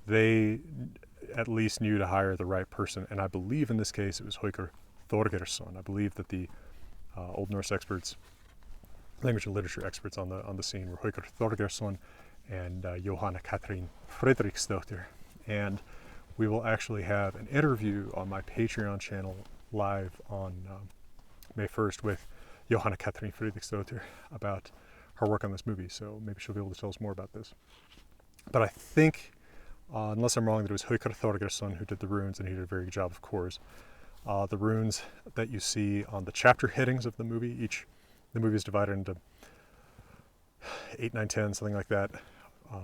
they at least knew to hire the right person, and I believe in this case it was Haukur Þorgeirsson. I believe that the Old Norse experts, language and literature experts on the scene were Haukur Þorgeirsson and Jóhanna Katrín Friðriksdóttir. And we will actually have an interview on my Patreon channel live on May 1st with Jóhanna Katrín Friðriksdóttir about her work on this movie, so maybe she'll be able to tell us more about this. But I think, unless I'm wrong, that it was Haukur Þorgeirsson who did the runes, and he did a very good job, of course. The runes that you see on the chapter headings of the movie, the movie is divided into 8, 9, 10, something like that,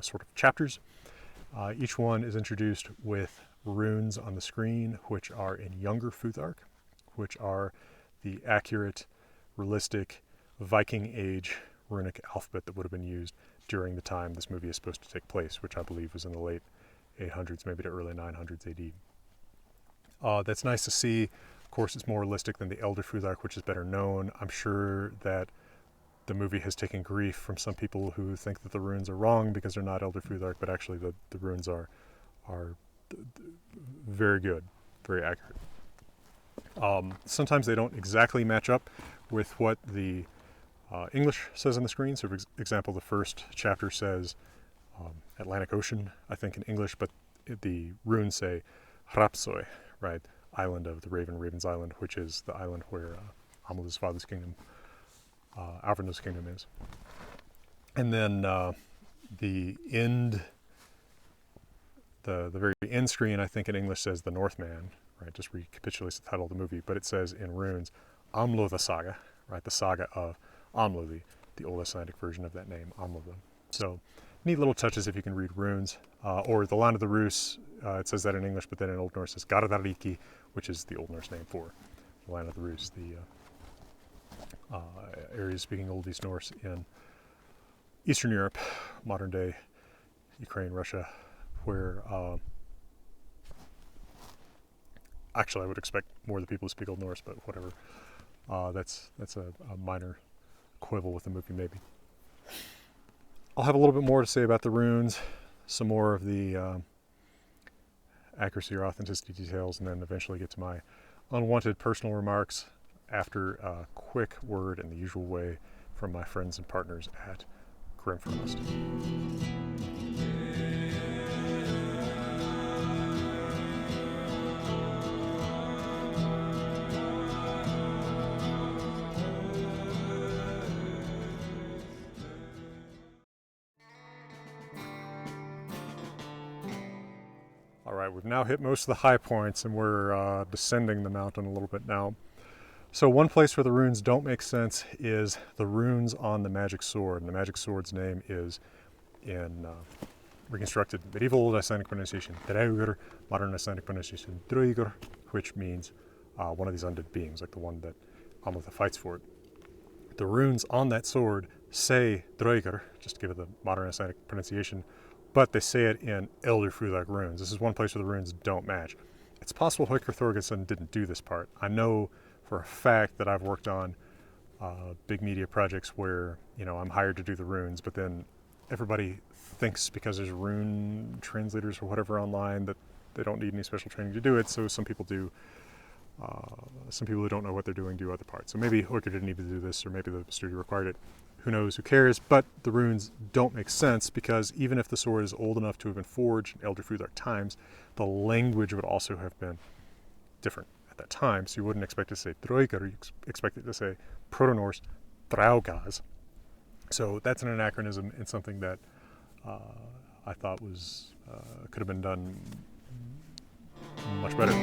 sort of chapters. Each one is introduced with runes on the screen, which are in Younger Futhark, which are the accurate, realistic, Viking Age runic alphabet that would have been used during the time this movie is supposed to take place, which I believe was in the late 800s, maybe to early 900s AD. That's nice to see. Of course, it's more realistic than the Elder Futhark, which is better known. I'm sure that the movie has taken grief from some people who think that the runes are wrong because they're not Elder Futhark, but actually the runes are very good, very accurate. Sometimes they don't exactly match up with what the English says on the screen. So, for example, the first chapter says Atlantic Ocean, I think, in English, but the runes say Hrapsøy, right? Island of the Raven, Raven's Island, which is the island where Amleth's father's kingdom, Alvrin's kingdom is. And then the very end screen, I think in English says the Northman, right? Just recapitulates the title of the movie, but it says in runes, Amlo the Saga, right? The saga of Amlo, the old Icelandic version of that name, Amlöðu. So neat little touches if you can read runes. Or the Land of the Rus, it says that in English, but then in Old Norse it says Garðaríki, which is the Old Norse name for the Land of the Rus, the areas speaking Old East Norse in Eastern Europe, modern day Ukraine, Russia, where actually I would expect more of the people who speak Old Norse, but whatever. That's a minor quibble with the movie, maybe. I'll have a little bit more to say about the runes, some more of the accuracy or authenticity details, and then eventually get to my unwanted personal remarks after a quick word in the usual way from my friends and partners at Grimfrost. All right, we've now hit most of the high points and we're descending the mountain a little bit now. So one place where the runes don't make sense is the runes on the magic sword. And the magic sword's name is, in reconstructed medieval Old Icelandic pronunciation, Draugur, modern Icelandic pronunciation, Draugur, which means one of these undead beings, like the one that Amleth fights for. The runes on that sword say Draugur, just to give it the modern Icelandic pronunciation, but they say it in Elder Futhark runes. This is one place where the runes don't match. It's possible Haukur Þorgeirsson didn't do this part. I know for a fact that I've worked on big media projects where, you know, I'm hired to do the runes, but then everybody thinks because there's rune translators or whatever online that they don't need any special training to do it, so some people do. Some people who don't know what they're doing do other parts. So maybe Haukur didn't even do this, or maybe the studio required it. Who knows, who cares? But the runes don't make sense because even if the sword is old enough to have been forged in Elder Futhark times, the language would also have been different at that time. So you wouldn't expect it to say Draugur, you expect it to say Proto-Norse Draugas. So that's an anachronism and something that I thought was could have been done much better.